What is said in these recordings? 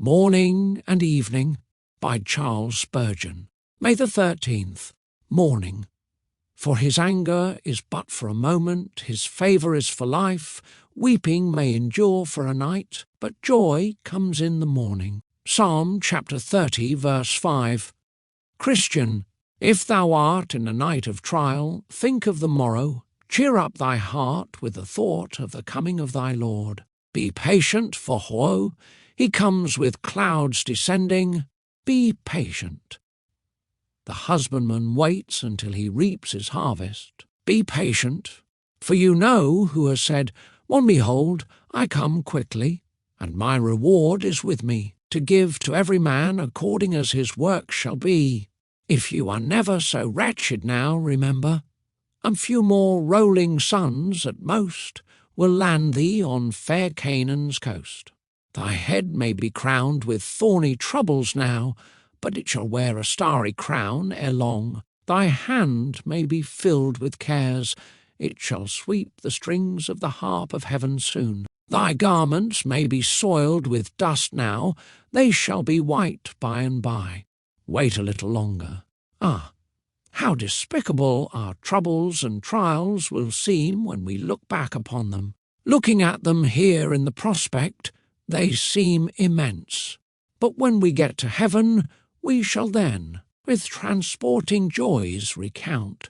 Morning and Evening by Charles Spurgeon. May the 13th, Morning. For his anger is but for a moment, his favour is for life. Weeping may endure for a night, but joy comes in the morning. Psalm chapter 30, verse 5. Christian, if thou art in a night of trial, think of the morrow. Cheer up thy heart with the thought of the coming of thy Lord. Be patient for woe. He comes with clouds descending. Be patient. The husbandman waits until he reaps his harvest. Be patient, for you know who has said, "One, behold, I come quickly, and my reward is with me, to give to every man according as his work shall be." If you are never so wretched now, remember, a few more rolling suns at most will land thee on fair Canaan's coast. Thy head may be crowned with thorny troubles now, but it shall wear a starry crown ere long. Thy hand may be filled with cares, it shall sweep the strings of the harp of heaven soon. Thy garments may be soiled with dust now, they shall be white by and by. Wait a little longer. Ah, how despicable our troubles and trials will seem when we look back upon them. Looking at them here in the prospect, they seem immense. But when we get to heaven, we shall then, with transporting joys, recount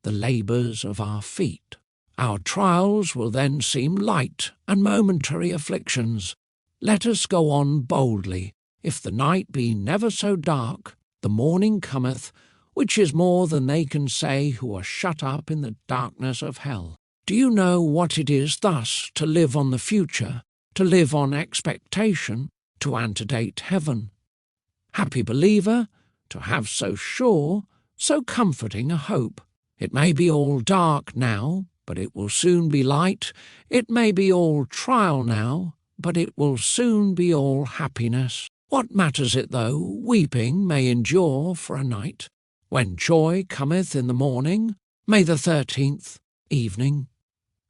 the labours of our feet. Our trials will then seem light and momentary afflictions. Let us go on boldly. If the night be never so dark, the morning cometh, which is more than they can say who are shut up in the darkness of hell. Do you know what it is thus to live on the future, to live on expectation, to antedate heaven? Happy believer, to have so sure, so comforting a hope. It may be all dark now, but it will soon be light. It may be all trial now, but it will soon be all happiness. What matters it though weeping may endure for a night, when joy cometh in the morning? May the 13th, Evening.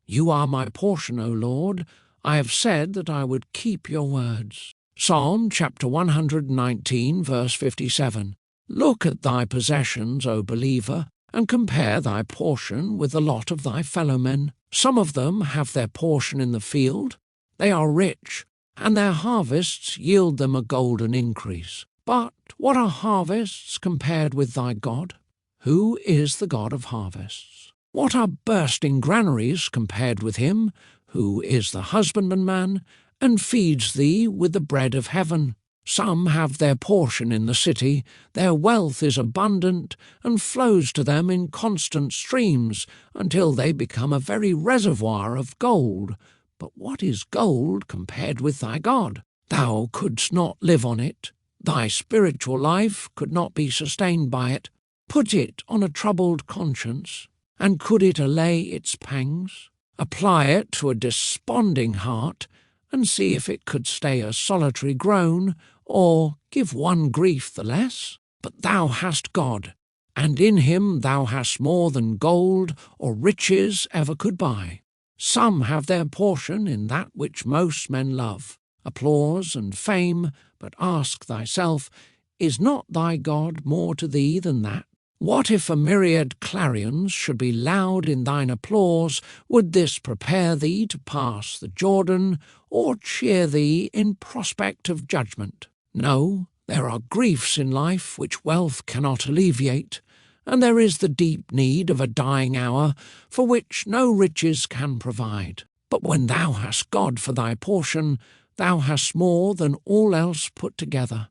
You are my portion, O Lord. I have said that I would keep your words. Psalm chapter 119, verse 57. Look at thy possessions, O believer, and compare thy portion with the lot of thy fellowmen. Some of them have their portion in the field. They are rich, and their harvests yield them a golden increase. But what are harvests compared with thy God? Who is the God of harvests? What are bursting granaries compared with him, who is the husbandman, and feeds thee with the bread of heaven? Some have their portion in the city, their wealth is abundant, and flows to them in constant streams, until they become a very reservoir of gold. But what is gold compared with thy God? Thou couldst not live on it. Thy spiritual life could not be sustained by it. Put it on a troubled conscience, and could it allay its pangs? Apply it to a desponding heart, and see if it could stay a solitary groan, or give one grief the less. But thou hast God, and in him thou hast more than gold or riches ever could buy. Some have their portion in that which most men love, applause and fame, but ask thyself, is not thy God more to thee than that? What if a myriad clarions should be loud in thine applause? Would this prepare thee to pass the Jordan, or cheer thee in prospect of judgment? No, there are griefs in life which wealth cannot alleviate, and there is the deep need of a dying hour, for which no riches can provide. But when thou hast God for thy portion, thou hast more than all else put together.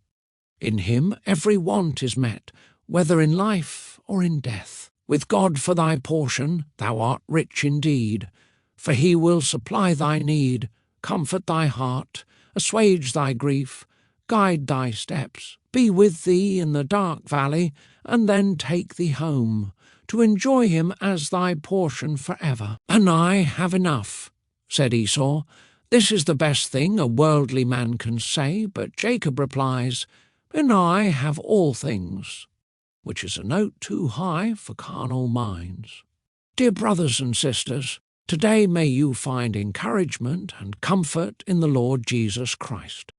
In him every want is met, whether in life or in death. With God for thy portion, thou art rich indeed, for he will supply thy need, comfort thy heart, assuage thy grief, guide thy steps, be with thee in the dark valley, and then take thee home, to enjoy him as thy portion forever. And I have enough, said Esau. This is the best thing a worldly man can say, but Jacob replies, and I have all things, which is a note too high for carnal minds. Dear brothers and sisters, today may you find encouragement and comfort in the Lord Jesus Christ.